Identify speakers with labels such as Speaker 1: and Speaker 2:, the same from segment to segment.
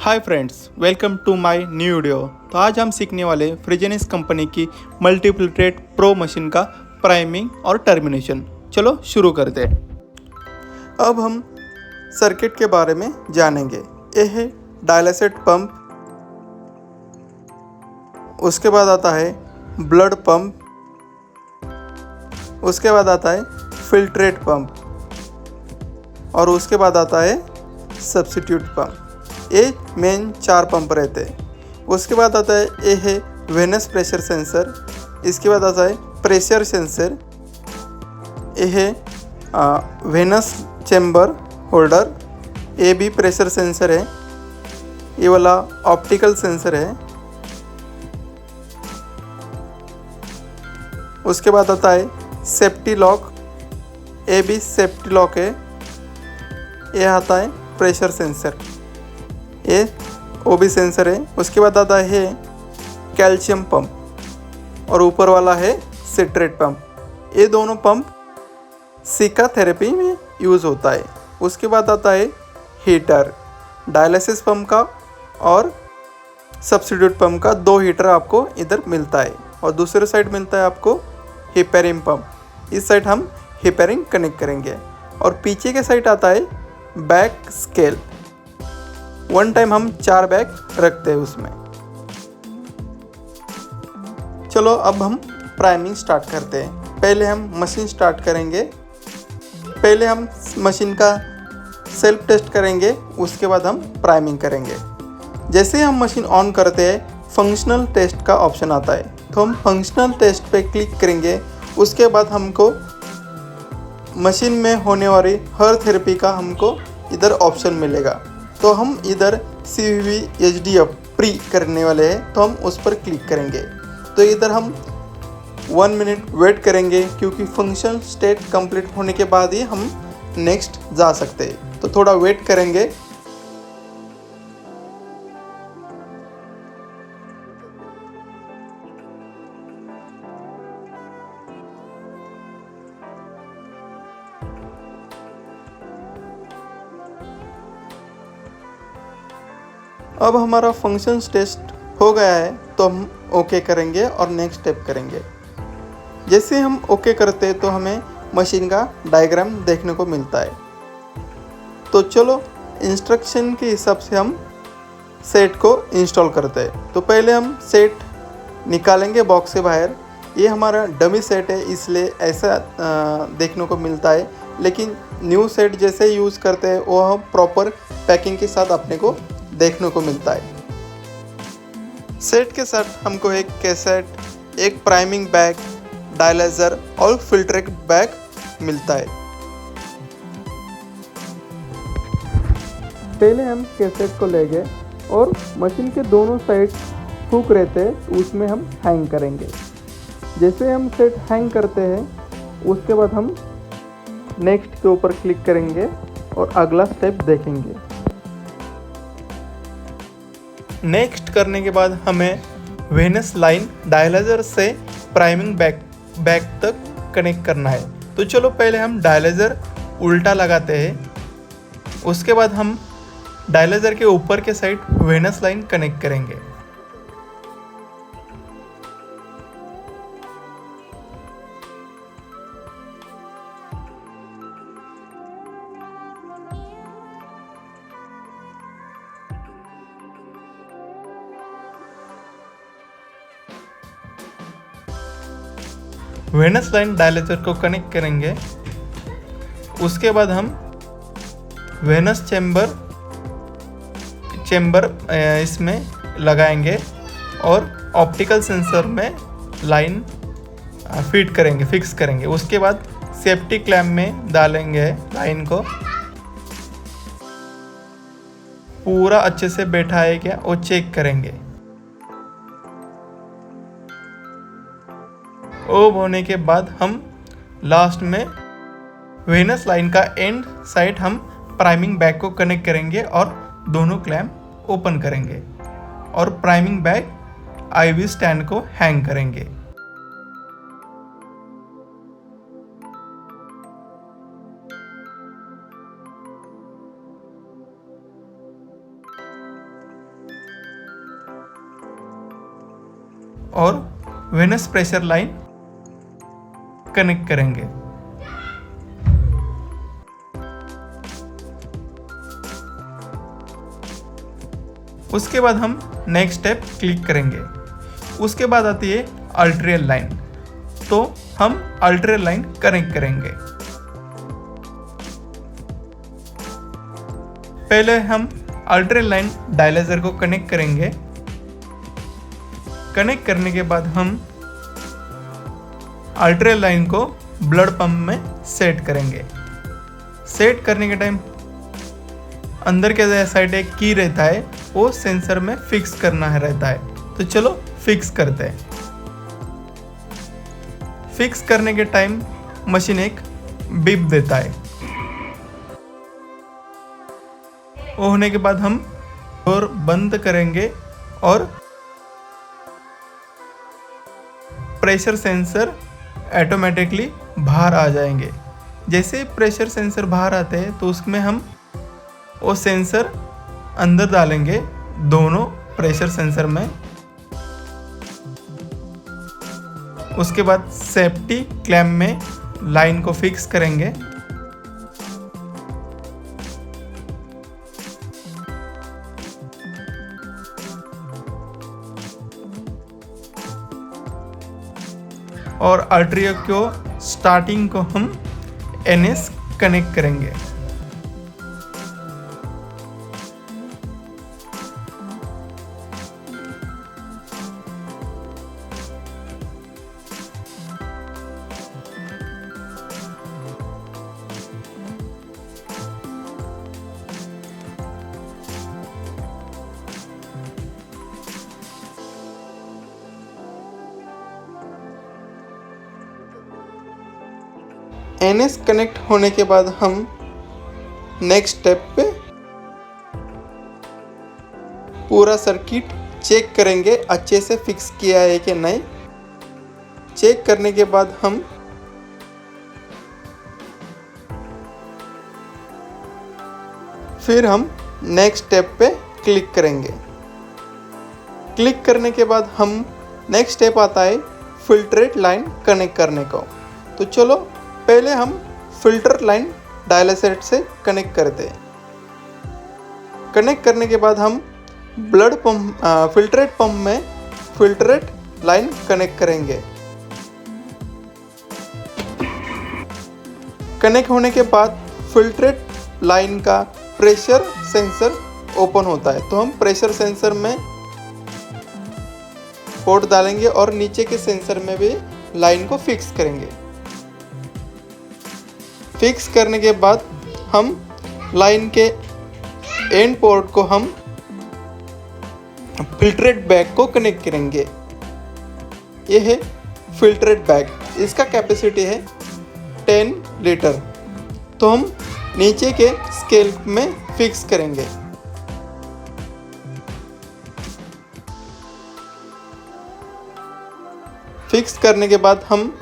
Speaker 1: Hi friends, welcome to my new video. तो आज हम सीखने वाले फ्रिजनिस कंपनी की मल्टीप्लिट्रेट प्रो मशीन का प्राइमिंग और टर्मिनेशन। चलो शुरू करते हैं। अब हम सर्किट के बारे में जानेंगे। ये है डायलिसेट पंप, उसके बाद आता है ब्लड पंप, उसके बाद आता है फिल्ट्रेट पंप और उसके बाद आता है सब्स्टिट्यूट पंप। ये मेन 4 पंप रहते हैं। उसके बाद आता है ये है वेनस प्रेशर सेंसर, इसके बाद आता है प्रेशर सेंसर, ये है वेनस चैम्बर होल्डर, ये भी प्रेशर सेंसर है, ये वाला ऑप्टिकल सेंसर है। उसके बाद आता है सेफ्टी लॉक, ये भी सेफ्टी लॉक है। ये आता है प्रेशर सेंसर, ये वो भी सेंसर है। उसके बाद आता है कैल्शियम पंप और ऊपर वाला है सिट्रेट पंप। ये दोनों पंप सीका थेरेपी में यूज़ होता है। उसके बाद आता है हीटर, डायलिसिस पंप का और सब्स्टिट्यूट पंप का 2 हीटर आपको इधर मिलता है और दूसरे साइड मिलता है आपको हिपेरिंग पंप। इस साइड हम हिपेरिंग कनेक्ट करेंगे और पीछे के साइड आता है बैक स्केल। वन टाइम हम 4 बैग रखते हैं उसमें। चलो अब हम प्राइमिंग स्टार्ट करते हैं। पहले हम मशीन स्टार्ट करेंगे, पहले हम मशीन का सेल्फ टेस्ट करेंगे, उसके बाद हम प्राइमिंग करेंगे। जैसे हम मशीन ऑन करते हैं फंक्शनल टेस्ट का ऑप्शन आता है, तो हम फंक्शनल टेस्ट पे क्लिक करेंगे। उसके बाद हमको मशीन में होने वाली हर थेरेपी का हमको इधर ऑप्शन मिलेगा। तो हम इधर CVV HDF प्री करने वाले हैं, तो हम उस पर क्लिक करेंगे। तो इधर हम 1 मिनट वेट करेंगे क्योंकि फंक्शन स्टेट कंप्लीट होने के बाद ही हम नेक्स्ट जा सकते हैं। तो थोड़ा वेट करेंगे। अब हमारा फंक्शन टेस्ट हो गया है, तो हम ओके करेंगे और नेक्स्ट स्टेप करेंगे। जैसे हम ओके करते हैं तो हमें मशीन का डायग्राम देखने को मिलता है। तो चलो इंस्ट्रक्शन के हिसाब से हम सेट को इंस्टॉल करते हैं। तो पहले हम सेट निकालेंगे बॉक्स से बाहर। ये हमारा डमी सेट है, इसलिए ऐसा देखने को मिलता है, लेकिन न्यू सेट जैसे यूज़ करते हैं वो हम प्रॉपर पैकिंग के साथ अपने को देखने को मिलता है। सेट के साथ हमको एक कैसेट, एक प्राइमिंग बैग, डायलाइजर और फिल्ट्रेट बैग मिलता है। पहले हम कैसेट को ले गए और मशीन के दोनों साइड हुक रहते हैं, उसमें हम हैंग करेंगे। जैसे हम सेट हैंग करते हैं उसके बाद हम नेक्स्ट के ऊपर क्लिक करेंगे और अगला स्टेप देखेंगे। नेक्स्ट करने के बाद हमें वेनस लाइन डायलाइजर से प्राइमिंग बैग तक कनेक्ट करना है। तो चलो पहले हम डायलाइजर उल्टा लगाते हैं, उसके बाद हम डायलाइजर के ऊपर के साइड वेनस लाइन कनेक्ट करेंगे। वेनस लाइन डायलाइजर को कनेक्ट करेंगे। उसके बाद हम वेनस चैम्बर इसमें लगाएंगे और ऑप्टिकल सेंसर में लाइन फिक्स करेंगे। उसके बाद सेफ्टी क्लैम्प में डालेंगे लाइन को। पूरा अच्छे से बैठा है क्या वो चेक करेंगे। ऑफ होने के बाद हम लास्ट में वेनस लाइन का एंड साइड हम प्राइमिंग बैग को कनेक्ट करेंगे और दोनों क्लैम्प ओपन करेंगे और प्राइमिंग बैग IV स्टैंड को हैंग करेंगे। और वेनस प्रेशर लाइन कनेक्ट करेंगे। उसके बाद हम नेक्स्ट स्टेप क्लिक करेंगे। उसके बाद आती है आर्टेरियल लाइन, तो हम आर्टेरियल लाइन कनेक्ट करेंगे। पहले हम आर्टेरियल लाइन डायलाइजर को कनेक्ट करेंगे। कनेक्ट करने के बाद हम आर्टेरियल लाइन को ब्लड पंप में सेट करेंगे। सेट करने के टाइम अंदर के साइड एक की रहता है, वो सेंसर में फिक्स करना है रहता है। तो चलो फिक्स करते हैं। फिक्स करने के टाइम मशीन एक बीप देता है। वो होने के बाद हम डोर बंद करेंगे और प्रेशर सेंसर ऑटोमेटिकली बाहर आ जाएंगे। जैसे प्रेशर सेंसर बाहर आते हैं तो उसमें हम वो सेंसर अंदर डालेंगे दोनों प्रेशर सेंसर में। उसके बाद सेफ्टी क्लैंप में लाइन को फिक्स करेंगे। और आर्टरी को स्टार्टिंग को हम एनएस कनेक्ट करेंगे। एनएस कनेक्ट होने के बाद हम नेक्स्ट स्टेप पे पूरा सर्किट चेक करेंगे अच्छे से फिक्स किया है कि नहीं। चेक करने के बाद हम फिर नेक्स्ट स्टेप पे क्लिक करेंगे। क्लिक करने के बाद हम नेक्स्ट स्टेप आता है फिल्ट्रेट लाइन कनेक्ट करने को। तो चलो पहले हम फिल्टर लाइन डायलासेट से कनेक्ट करते हैं। कनेक्ट करने के बाद हम ब्लड पंप फिल्ट्रेट पंप में फिल्ट्रेट लाइन कनेक्ट करेंगे। कनेक्ट होने के बाद फिल्ट्रेट लाइन का प्रेशर सेंसर ओपन होता है, तो हम प्रेशर सेंसर में पोर्ट डालेंगे और नीचे के सेंसर में भी लाइन को फिक्स करेंगे। फिक्स करने के बाद हम लाइन के एंड पोर्ट को हम फिल्ट्रेट बैग को कनेक्ट करेंगे। ये है फिल्ट्रेट बैग, इसका कैपेसिटी है 10 लीटर। तो हम नीचे के स्केल में फिक्स करेंगे। फिक्स करने के बाद हम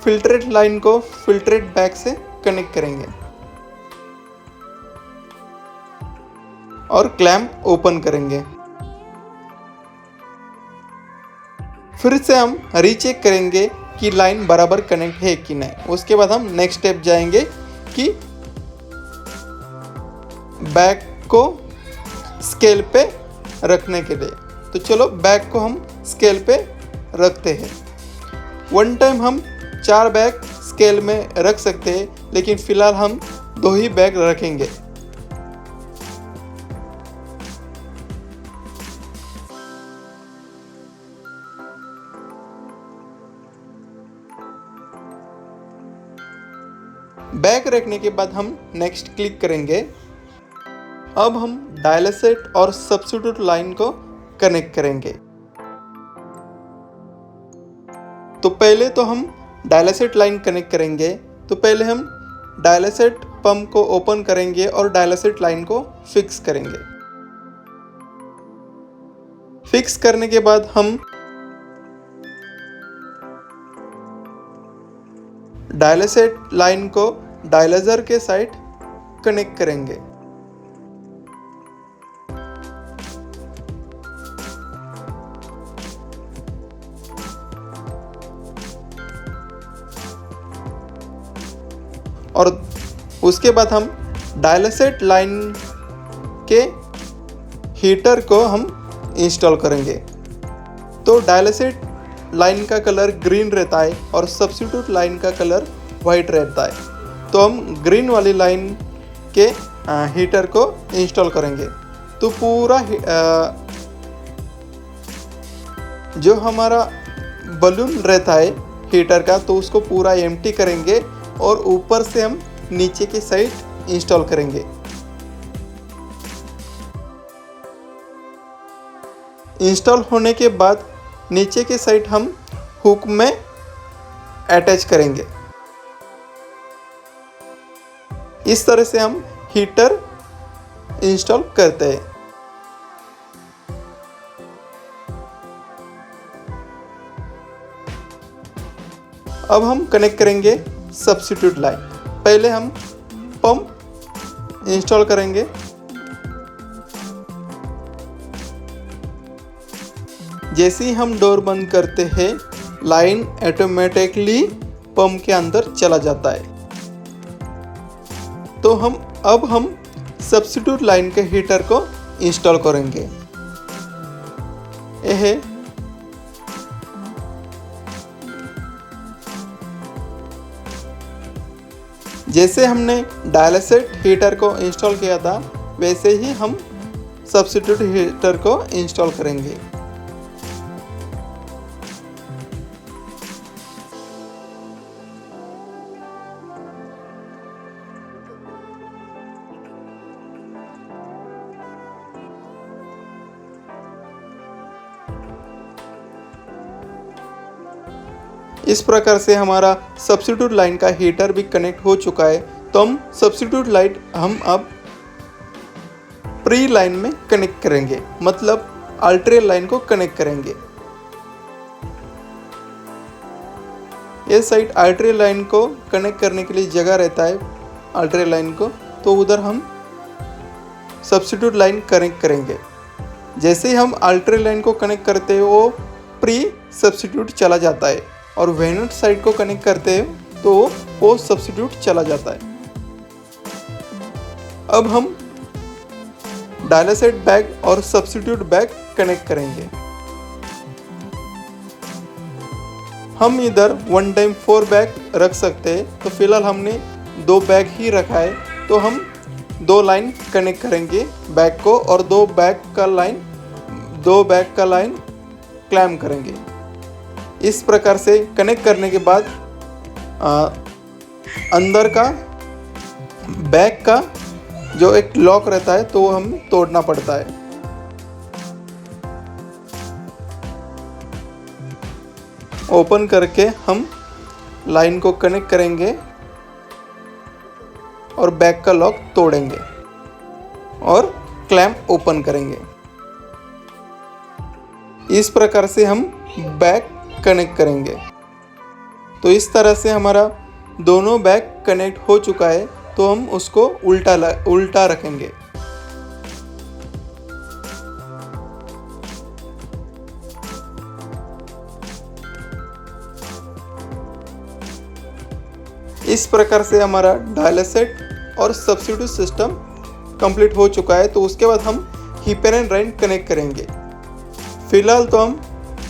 Speaker 1: फिल्ट्रेट लाइन को फिल्ट्रेट बैग से कनेक्ट करेंगे और क्लैंप ओपन करेंगे। फिर से हम रीचेक करेंगे कि लाइन बराबर कनेक्ट है कि नहीं। उसके बाद हम नेक्स्ट स्टेप जाएंगे कि बैग को स्केल पे रखने के लिए। तो चलो बैग को हम स्केल पे रखते हैं। वन टाइम हम 4 बैग स्केल में रख सकते हैं, लेकिन फिलहाल हम 2 ही बैग रखेंगे। बैग रखने के बाद हम नेक्स्ट क्लिक करेंगे। अब हम डायलासेट और सब्स्टिट्यूट लाइन को कनेक्ट करेंगे। तो पहले तो हम डायलासेट लाइन कनेक्ट करेंगे। तो पहले हम डायलासेट पंप को ओपन करेंगे और डायलासेट लाइन को फिक्स करेंगे। फिक्स करने के बाद हम डायलासेट लाइन को डायलाइजर के साइड कनेक्ट करेंगे। और उसके बाद हम डायलसेट लाइन के हीटर को हम इंस्टॉल करेंगे। तो डायलसेट लाइन का कलर ग्रीन रहता है और सब्स्टिट्यूट लाइन का कलर वाइट रहता है। तो हम ग्रीन वाली लाइन के हीटर को इंस्टॉल करेंगे। तो पूरा जो हमारा बलून रहता है हीटर का, तो उसको पूरा एम्प्टी करेंगे और ऊपर से हम नीचे की साइड इंस्टॉल करेंगे। इंस्टॉल होने के बाद नीचे की साइड हम हुक में अटैच करेंगे। इस तरह से हम हीटर इंस्टॉल करते हैं। अब हम कनेक्ट करेंगे सब्स्टिट्यूट लाइन। पहले हम पंप इंस्टॉल करेंगे। जैसे ही हम डोर बंद करते हैं, लाइन ऑटोमेटिकली पंप के अंदर चला जाता है। तो अब हम सब्स्टिट्यूट लाइन के हीटर को इंस्टॉल करेंगे। यह जैसे हमने डायलसेट हीटर को इंस्टॉल किया था, वैसे ही हम सब्स्टिट्यूट हीटर को इंस्टॉल करेंगे। इस प्रकार से हमारा सब्स्टिट्यूट लाइन का हीटर भी कनेक्ट हो चुका है। तो हम सब्स्टिट्यूट लाइट हम अब प्री लाइन में कनेक्ट करेंगे, मतलब अल्ट्रे लाइन को कनेक्ट करेंगे। ये साइड अल्ट्रे लाइन को कनेक्ट करने के लिए जगह रहता है अल्ट्रे लाइन को, तो उधर हम सब्स्टिट्यूट लाइन कनेक्ट करेंगे। जैसे ही हम अल्ट्रे लाइन को कनेक्ट करते हैं, वो प्री सब्स्टिट्यूट चला जाता है, और वेनेट साइड को कनेक्ट करते हैं तो पोस्ट सब्स्टिट्यूट चला जाता है। अब हम डायलसेट बैग और सब्स्टिट्यूट बैग कनेक्ट करेंगे। हम इधर 1 टाइम 4 बैग रख सकते हैं, तो फिलहाल हमने 2 बैग ही रखा है। तो हम 2 लाइन कनेक्ट करेंगे बैग को, और 2 बैग का लाइन क्लैम्प करेंगे। इस प्रकार से कनेक्ट करने के बाद अंदर का बैग का जो एक लॉक रहता है, तो हम तोड़ना पड़ता है। ओपन करके हम लाइन को कनेक्ट करेंगे और बैग का लॉक तोड़ेंगे और क्लैंप ओपन करेंगे। इस प्रकार से हम बैग कनेक्ट करेंगे। तो इस तरह से हमारा दोनों बैग कनेक्ट हो चुका है। तो हम उसको उल्टा रखेंगे। इस प्रकार से हमारा डायलसेट और सब्स्टिट्यूट सिस्टम कंप्लीट हो चुका है। तो उसके बाद हम हीपर एंड लाइन कनेक्ट करेंगे। फिलहाल तो हम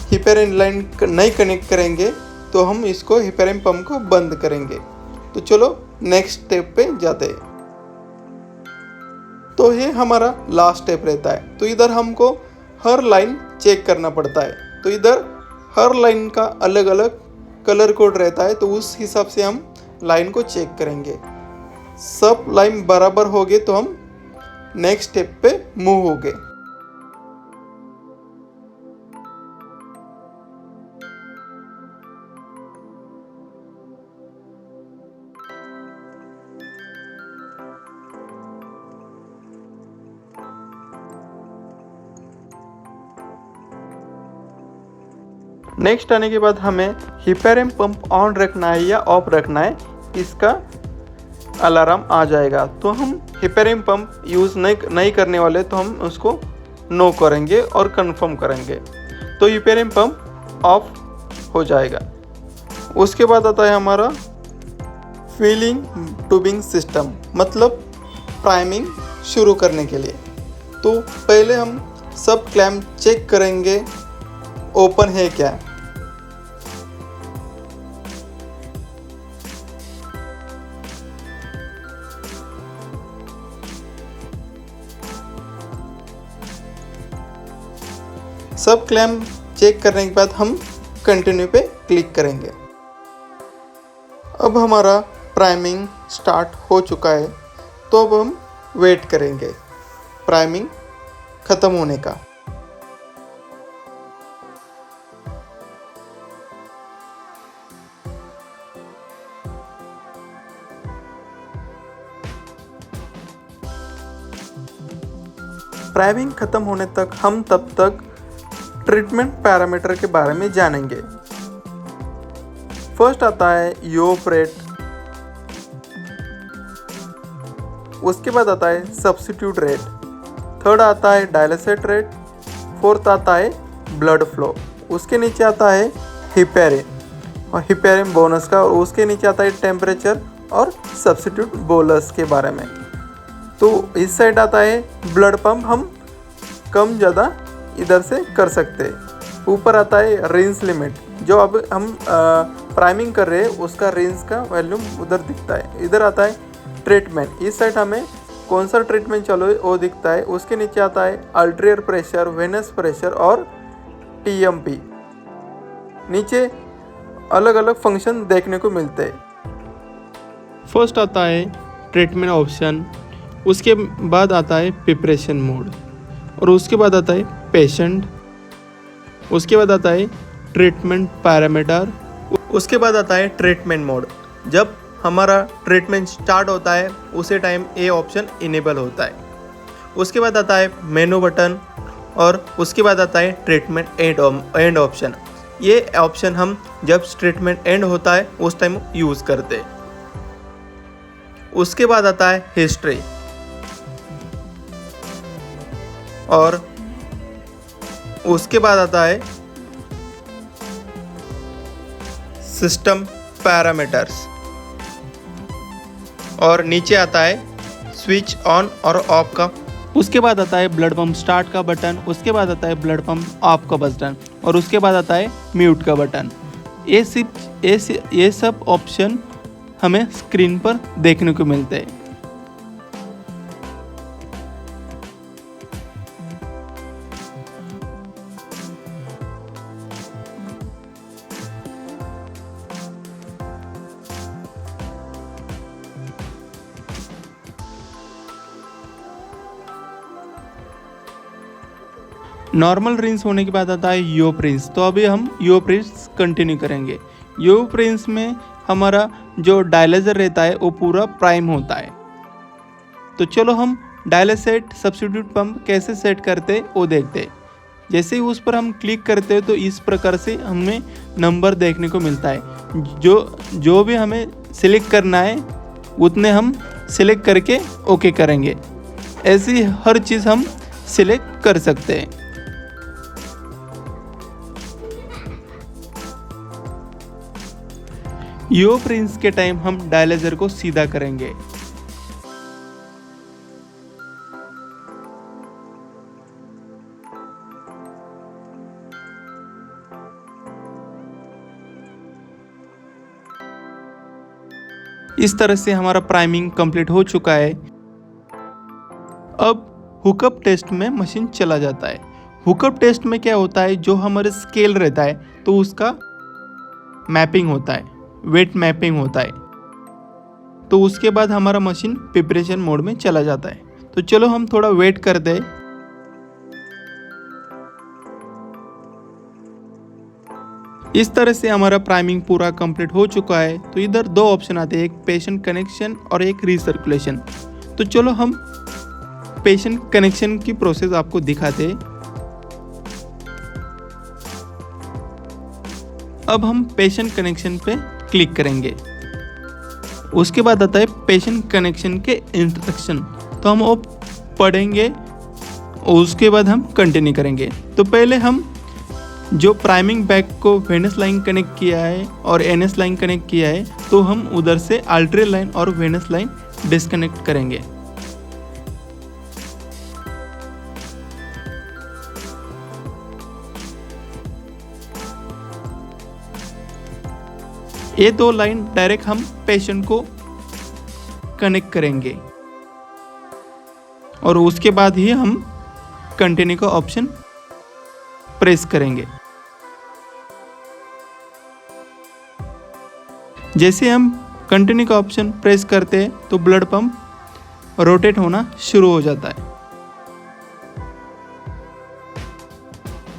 Speaker 1: हीपर एंड लाइन नहीं कनेक्ट करेंगे, तो हम इसको हीपर एंड पंप को बंद करेंगे। तो चलो नेक्स्ट स्टेप पे जाते हैं। तो ये हमारा लास्ट स्टेप रहता है। तो इधर हमको हर लाइन चेक करना पड़ता है। तो इधर हर लाइन का अलग अलग कलर कोड रहता है, तो उस हिसाब से हम लाइन को चेक करेंगे। सब लाइन बराबर हो गए तो हम नेक्स्ट स्टेप पे मूव हो गए। नेक्स्ट आने के बाद हमें हीपर एंड पंप ऑन रखना है या ऑफ रखना है, इसका अलार्म आ जाएगा। तो हम हीपर एंड पंप यूज़ नहीं करने वाले, तो हम उसको नो करेंगे और कंफर्म करेंगे। तो हीपर एंड पंप ऑफ हो जाएगा। उसके बाद आता है हमारा फीलिंग ट्यूबिंग सिस्टम, मतलब प्राइमिंग शुरू करने के लिए। तो पहले हम सब क्लैंप चेक करेंगे ओपन है क्या। सब क्लैंप चेक करने के बाद हम कंटिन्यू पे क्लिक करेंगे। अब हमारा प्राइमिंग स्टार्ट हो चुका है, तो अब हम वेट करेंगे प्राइमिंग ख़त्म होने का। प्राइमिंग ख़त्म होने तक हम तब तक ट्रीटमेंट पैरामीटर के बारे में जानेंगे। फर्स्ट आता है यूओप रेट, उसके बाद आता है सब्स्टिट्यूट रेट, थर्ड आता है डायलिसिस रेट, फोर्थ आता है ब्लड फ्लो, उसके नीचे आता है हिपेरिन और हिपेरिन बोनस का, और उसके नीचे आता है टेम्परेचर और सब्स्टिट्यूट बोलस के बारे में। तो इस साइड आता है ब्लड पंप, हम कम ज़्यादा इधर से कर सकते हैं। ऊपर आता है रेंज लिमिट, जो अब हम प्राइमिंग कर रहे हैं उसका रेंज का वैल्यूम उधर दिखता है। इधर आता है ट्रीटमेंट, इस साइड हमें कौन सा ट्रीटमेंट चालू है वो दिखता है। उसके नीचे आता है अल्ट्रियर प्रेशर, वेनस प्रेशर और टीएमपी। नीचे अलग अलग फंक्शन देखने को मिलते हैं। फर्स्ट आता है ट्रीटमेंट ऑप्शन, उसके बाद आता है प्रिपरेशन मोड, और उसके बाद आता है पेशेंट, उसके बाद आता है ट्रीटमेंट पैरामीटर, उसके बाद आता है ट्रीटमेंट मोड। जब हमारा ट्रीटमेंट स्टार्ट होता है उसी टाइम ये ऑप्शन इनेबल होता है। उसके बाद आता है मेनू बटन, और उसके बाद आता है ट्रीटमेंट एंड ऑप्शन। ये ऑप्शन हम जब ट्रीटमेंट एंड होता है उस टाइम यूज़ करते हैं। उसके बाद आता है हिस्ट्री, और उसके बाद आता है सिस्टम पैरामीटर्स, और नीचे आता है स्विच ऑन और ऑफ का। उसके बाद आता है ब्लड पंप स्टार्ट का बटन, उसके बाद आता है ब्लड पंप ऑफ का बटन, और उसके बाद आता है म्यूट का बटन। ये सब ऑप्शन हमें स्क्रीन पर देखने को मिलते हैं। नॉर्मल रेंज होने के बाद आता है यूओप रेंज। तो अभी हम यूओप रेंज कंटिन्यू करेंगे। यूओप रेंज में हमारा जो डायलिसिस रहता है वो पूरा प्राइम होता है। तो चलो हम डायलिसेट सब्स्टिट्यूट पंप कैसे सेट करते हैं वो देखते हैं। जैसे ही उस पर हम क्लिक करते हैं तो इस प्रकार से हमें नंबर देखने को मिलता है। जो भी हमें सिलेक्ट करना है उतने हम सिलेक्ट करके ओके करेंगे। ऐसी हर चीज़ हम सिलेक्ट कर सकते हैं। यूओप रेंज के टाइम हम डायलिसिस को सीधा करेंगे। इस तरह से हमारा प्राइमिंग कंप्लीट हो चुका है। अब हुकअप टेस्ट में मशीन चला जाता है। हुकअप टेस्ट में क्या होता है, जो हमारे स्केल रहता है तो उसका मैपिंग होता है, वेट मैपिंग होता है। तो उसके बाद हमारा मशीन प्रिपरेशन मोड में चला जाता है। तो चलो हम थोड़ा वेट कर दें। इस तरह से हमारा प्राइमिंग पूरा कंप्लीट हो चुका है। तो इधर दो ऑप्शन आते हैं, एक पेशेंट कनेक्शन और एक रिसर्कुलेशन। तो चलो हम पेशेंट कनेक्शन की प्रोसेस आपको दिखाते हैं। अब हम पेशेंट कनेक्शन पे क्लिक करेंगे। उसके बाद आता है पेशेंट कनेक्शन के इंस्ट्रक्शन, तो हम वो पढ़ेंगे और उसके बाद हम कंटिन्यू करेंगे। तो पहले हम जो प्राइमिंग बैग को वेनस लाइन कनेक्ट किया है और एनएस लाइन कनेक्ट किया है, तो हम उधर से आर्टरी लाइन और वेनस लाइन डिस्कनेक्ट करेंगे। ये दो लाइन डायरेक्ट हम पेशेंट को कनेक्ट करेंगे और उसके बाद ही हम कंटिन्यू का ऑप्शन प्रेस करेंगे। जैसे हम कंटिन्यू का ऑप्शन प्रेस करते हैं तो ब्लड पंप रोटेट होना शुरू हो जाता है।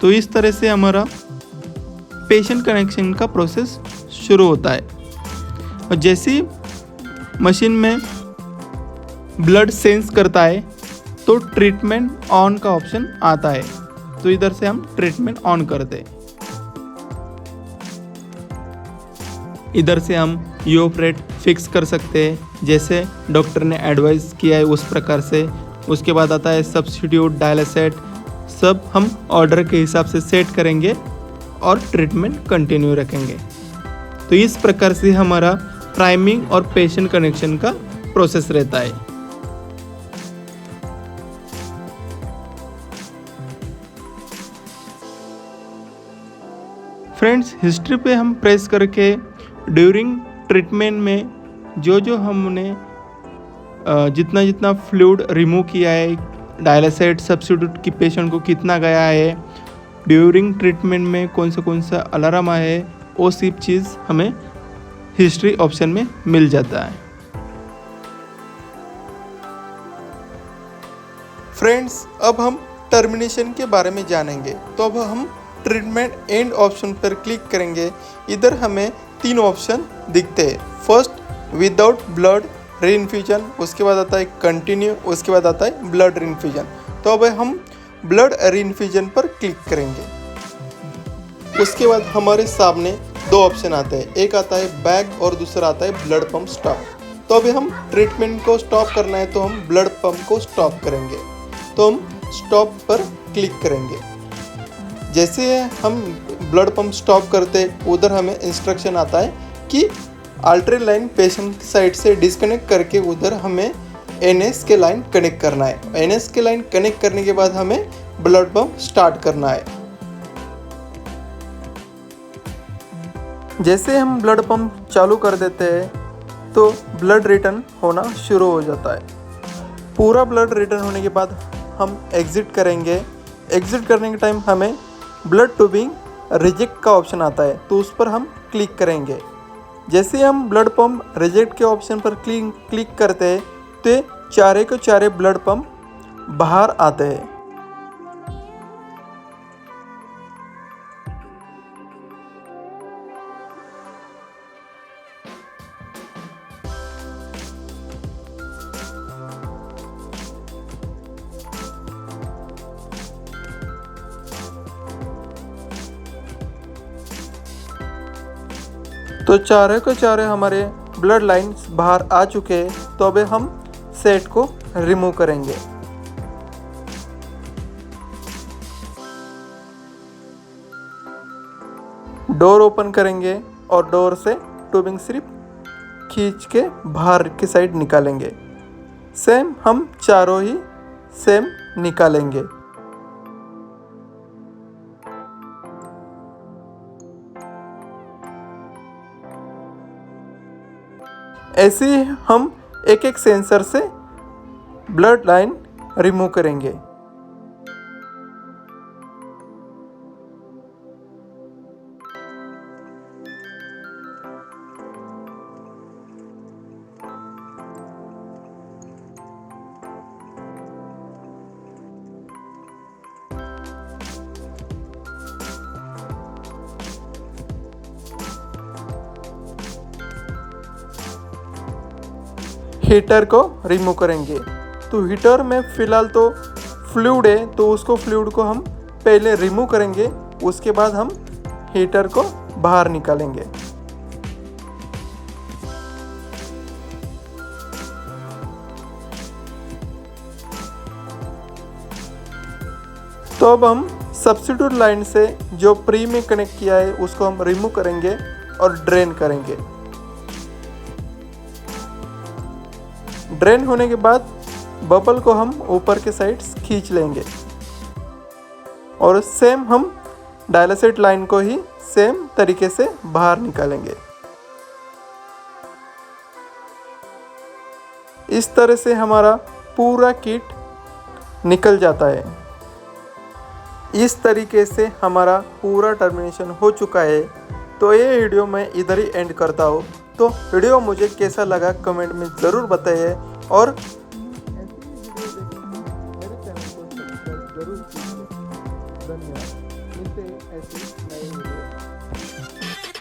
Speaker 1: तो इस तरह से हमारा पेशेंट कनेक्शन का प्रोसेस शुरू होता है। और जैसे मशीन में ब्लड सेंस करता है तो ट्रीटमेंट ऑन का ऑप्शन आता है, तो इधर से हम ट्रीटमेंट ऑन करते हैं। इधर से हम यूएफ रेट फिक्स कर सकते हैं, जैसे डॉक्टर ने एडवाइस किया है उस प्रकार से। उसके बाद आता है सब्स्टिट्यूट, डायलिसेट, सब हम ऑर्डर के हिसाब से सेट करेंगे और ट्रीटमेंट कंटिन्यू रखेंगे। तो इस प्रकार से हमारा प्राइमिंग और पेशेंट कनेक्शन का प्रोसेस रहता है। फ्रेंड्स, हिस्ट्री पे हम प्रेस करके ड्यूरिंग ट्रीटमेंट में जो हमने जितना जितना फ्लूइड रिमूव किया है, डायलिसेट सब्स्टिट्यूट की पेशेंट को कितना गया है, ड्यूरिंग ट्रीटमेंट में कौन सा अलार्म आया है, वो सब चीज़ हमें हिस्ट्री ऑप्शन में मिल जाता है।
Speaker 2: फ्रेंड्स, अब हम टर्मिनेशन के बारे में जानेंगे। तो अब हम ट्रीटमेंट एंड ऑप्शन पर क्लिक करेंगे। इधर हमें 3 ऑप्शन दिखते हैं। फर्स्ट विदाउट ब्लड रीइन्फ्यूजन, उसके बाद आता है कंटिन्यू, उसके बाद आता है ब्लड रीइन्फ्यूजन। तो अब हम ब्लड रीइन्फ्यूजन पर क्लिक करेंगे। उसके बाद हमारे सामने 2 ऑप्शन आते हैं, एक आता है बैग और दूसरा आता है ब्लड पंप स्टॉप। तो अभी हम ट्रीटमेंट को स्टॉप करना है तो हम ब्लड पंप को स्टॉप करेंगे। तो हम स्टॉप पर क्लिक करेंगे। जैसे हम ब्लड पंप स्टॉप करते उधर हमें इंस्ट्रक्शन आता है कि आर्टरी लाइन पेशेंट साइड से डिस्कनेक्ट करके उधर हमें एनएस के लाइन कनेक्ट करना है। एनएस के लाइन कनेक्ट करने के बाद हमें ब्लड पंप स्टार्ट करना है। जैसे हम ब्लड पंप चालू कर देते हैं तो ब्लड रिटर्न होना शुरू हो जाता है। पूरा ब्लड रिटर्न होने के बाद हम एग्ज़िट करेंगे। एग्ज़िट करने के टाइम हमें ब्लड ट्यूबिंग रिजेक्ट का ऑप्शन आता है, तो उस पर हम क्लिक करेंगे। जैसे हम ब्लड पंप रिजेक्ट के ऑप्शन पर क्लिक करते हैं तो चारे के चारे ब्लड पंप बाहर आते हैं। तो चारे के चारे हमारे ब्लड लाइन्स बाहर आ चुके हैं। तो अब हम सेट को रिमूव करेंगे। डोर ओपन करेंगे और डोर से ट्यूबिंग सिर्फ खींच के बाहर की साइड निकालेंगे। सेम हम चारों ही सेम निकालेंगे। ऐसे ही हम एक एक सेंसर से ब्लड लाइन रिमूव करेंगे। हीटर को रिमूव करेंगे। तो हीटर में फ़िलहाल तो फ्लूइड है, तो उसको फ्लूइड को हम पहले रिमूव करेंगे, उसके बाद हम हीटर को बाहर निकालेंगे। तो अब हम
Speaker 1: सब्स्टिट्यूट लाइन से जो प्री में कनेक्ट किया है उसको हम रिमूव करेंगे और ड्रेन करेंगे। ड्रेन होने के बाद बबल को हम ऊपर के साइड खींच लेंगे और सेम हम डायलिसिट लाइन को ही सेम तरीके से बाहर निकालेंगे। इस तरह से हमारा पूरा किट निकल जाता है। इस तरीके से हमारा पूरा टर्मिनेशन हो चुका है। तो ये वीडियो मैं इधर ही एंड करता हूँ। तो वीडियो मुझे कैसा लगा कमेंट में ज़रूर बताइए और धन्यवाद। मिलते हैं ऐसे नए वीडियो।